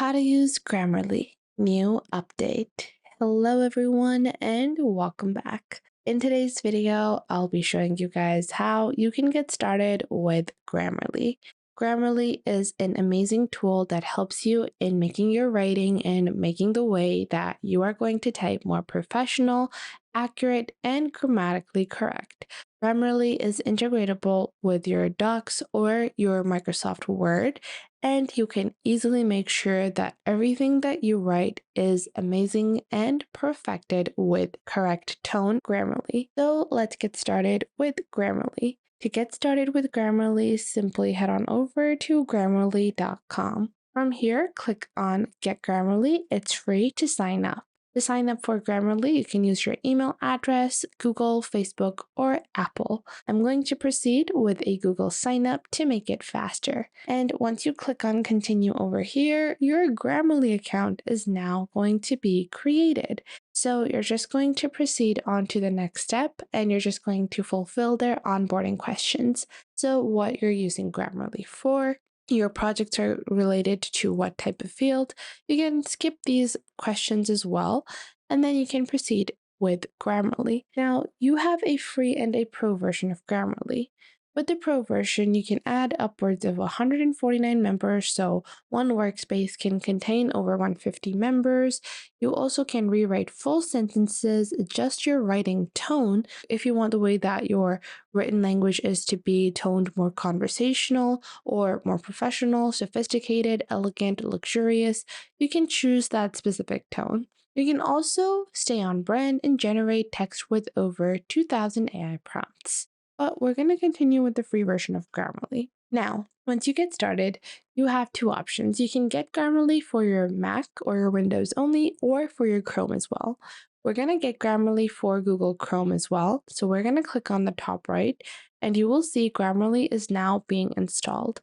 How to use Grammarly. New update. Hello everyone and welcome back. In today's video, I'll be showing you guys how you can get started with Grammarly. Grammarly is an amazing tool that helps you in making your writing and making the way that you are going to type more professional, accurate, and grammatically correct. Grammarly is integratable with your Docs or your Microsoft Word, and you can easily make sure that everything that you write is amazing and perfected with correct tone Grammarly. So let's get started with Grammarly. To get started with Grammarly, simply head on over to grammarly.com. From here, click on Get Grammarly. It's free to sign up. To sign up for Grammarly, you can use your email address, Google, Facebook, or Apple. I'm going to proceed with a Google sign up to make it faster. And once you click on continue over here, your Grammarly account is now going to be created. So you're just going to proceed on to the next step and you're just going to fulfill their onboarding questions. So what you're using Grammarly for, your projects are related to what type of field. You can skip these questions as well, and then you can proceed with Grammarly. Now, you have a free and a pro version of Grammarly. With the pro version, you can add upwards of 149 members, so one workspace can contain over 150 members. You also can rewrite full sentences, adjust your writing tone if you want the way that your written language is to be toned more conversational or more professional, sophisticated, elegant, luxurious. You can choose that specific tone. You can also stay on brand and generate text with over 2,000 AI prompts. But we're going to continue with the free version of Grammarly. Now, once you get started, you have two options. You can get Grammarly for your Mac or your Windows only, or for your Chrome as well. We're going to get Grammarly for Google Chrome as well. So we're going to click on the top right, and you will see Grammarly is now being installed.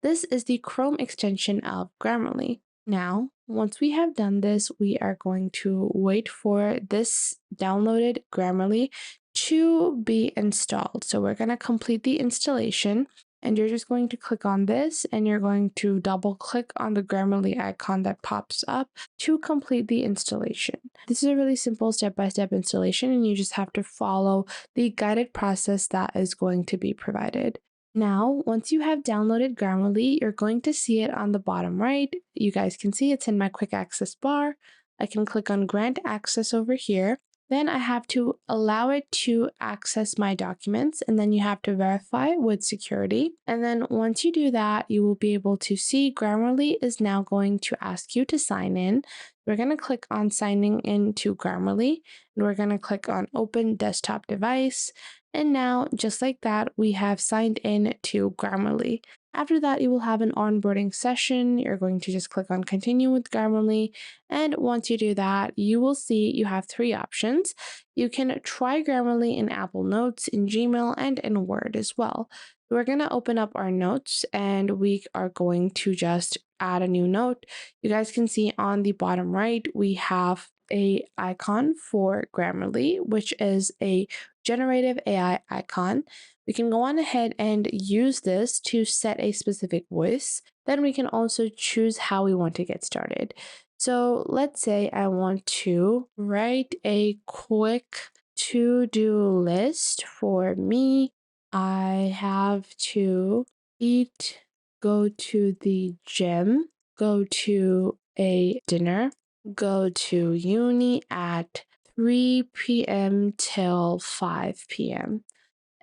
This is the Chrome extension of Grammarly. Now, once we have done this, we are going to wait for this downloaded Grammarly to be installed. So we're going to complete the installation, and you're just going to click on this and you're going to double click on the Grammarly icon that pops up to complete the installation. This is a really simple step-by-step installation, and you just have to follow the guided process that is going to be provided. Now, once you have downloaded Grammarly, you're going to see it on the bottom right. You guys can see it's in my quick access bar. I can click on grant access over here. Then I have to allow it to access my documents, and then you have to verify with security. And then once you do that, you will be able to see Grammarly is now going to ask you to sign in. We're going to click on signing into Grammarly, and we're going to click on open desktop device. And now, just like that, we have signed in to Grammarly. After that, you will have an onboarding session. You're going to just click on continue with Grammarly. And once you do that, you will see you have three options. You can try Grammarly in Apple Notes, in Gmail, and in Word as well. We're going to open up our notes and we are going to just add a new note. You guys can see on the bottom right, we have a icon for Grammarly, which is a generative AI icon. We can go on ahead and use this to set a specific voice. Then we can also choose how we want to get started. So let's say I want to write a quick to-do list for me. I have to eat, go to the gym, go to a dinner, go to uni at 3 p.m. till 5 p.m.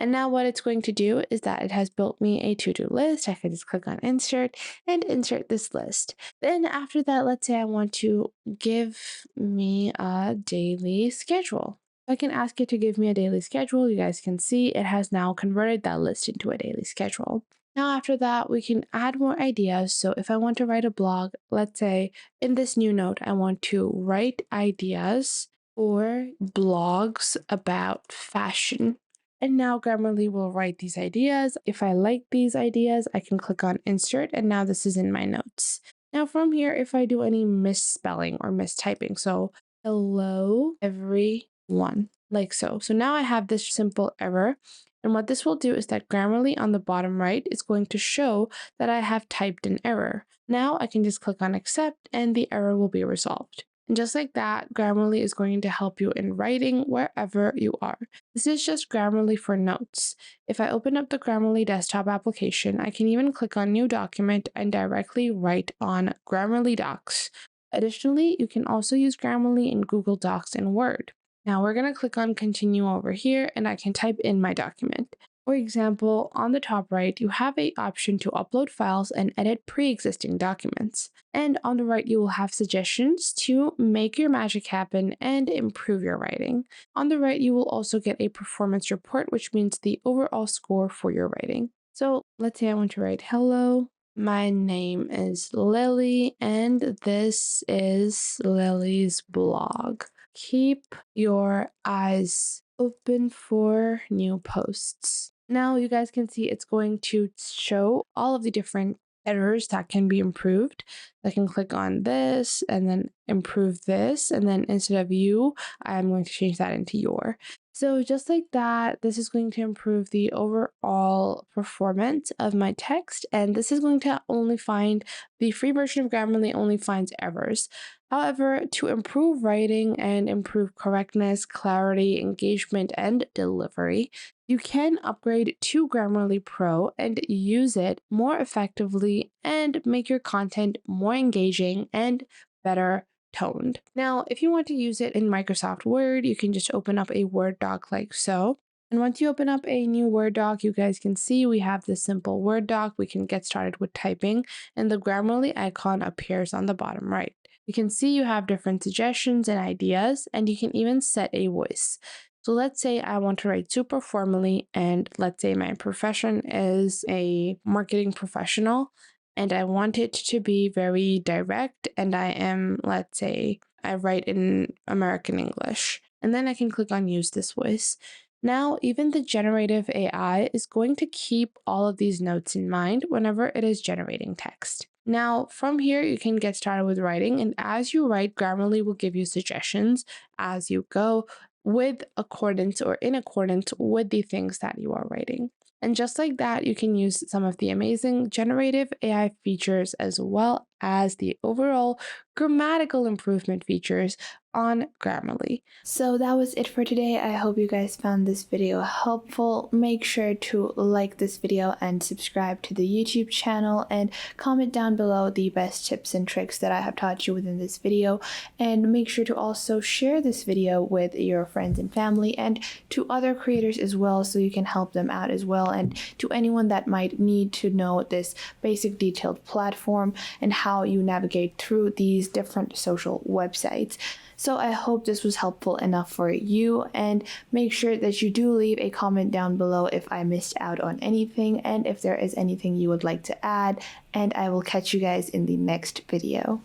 And now what it's going to do is that it has built me a to-do list. I can just click on insert and insert this list. Then after that, let's say I want to give me a daily schedule. I can ask it to give me a daily schedule. You guys can see it has now converted that list into a daily schedule. Now after that, we can add more ideas. So if I want to write a blog, let's say in this new note, I want to write ideas or blogs about fashion. And now Grammarly will write these ideas. If I like these ideas, I can click on insert, and now this is in my notes. Now from here, if I do any misspelling or mistyping, so hello everyone, like so. So now I have this simple error. And what this will do is that Grammarly on the bottom right is going to show that I have typed an error. Now I can just click on accept and the error will be resolved. And just like that, Grammarly is going to help you in writing wherever you are. This is just Grammarly for notes. If I open up the Grammarly desktop application, I can even click on New Document and directly write on Grammarly Docs. Additionally, you can also use Grammarly in Google Docs and Word. Now we're going to click on Continue over here and I can type in my document. For example, on the top right, you have an option to upload files and edit pre-existing documents. And on the right, you will have suggestions to make your magic happen and improve your writing. On the right, you will also get a performance report, which means the overall score for your writing. So let's say I want to write, hello, my name is Lily, and this is Lily's blog. Keep your eyes open for new posts. Now you guys can see it's going to show all of the different errors that can be improved. I can click on this and then improve this. And then instead of you, I'm going to change that into your. So just like that, this is going to improve the overall performance of my text. And this is going to only find, the free version of Grammarly only finds errors. However, to improve writing and improve correctness, clarity, engagement, and delivery, you can upgrade to Grammarly Pro and use it more effectively and make your content more engaging and better toned. Now, if you want to use it in Microsoft Word, you can just open up a Word doc like so. And once you open up a new Word doc, you guys can see we have this simple Word doc. We can get started with typing, and the Grammarly icon appears on the bottom right. You can see you have different suggestions and ideas, and you can even set a voice. So let's say I want to write super formally, and let's say my profession is a marketing professional, and I want it to be very direct, and I am, let's say, I write in American English. And then I can click on use this voice. Now, even the generative AI is going to keep all of these notes in mind whenever it is generating text. Now, from here, you can get started with writing, and as you write, Grammarly will give you suggestions as you go with accordance or in accordance with the things that you are writing. And just like that, you can use some of the amazing generative AI features as well as the overall grammatical improvement features on Grammarly. So that was it for today. I hope you guys found this video helpful. Make sure to like this video and subscribe to the YouTube channel and comment down below the best tips and tricks that I have taught you within this video. And make sure to also share this video with your friends and family and to other creators as well, so you can help them out as well, and to anyone that might need to know this basic detailed platform and how you navigate through these different social websites. So I hope this was helpful enough for you, and make sure that you do leave a comment down below if I missed out on anything and if there is anything you would like to add, and I will catch you guys in the next video.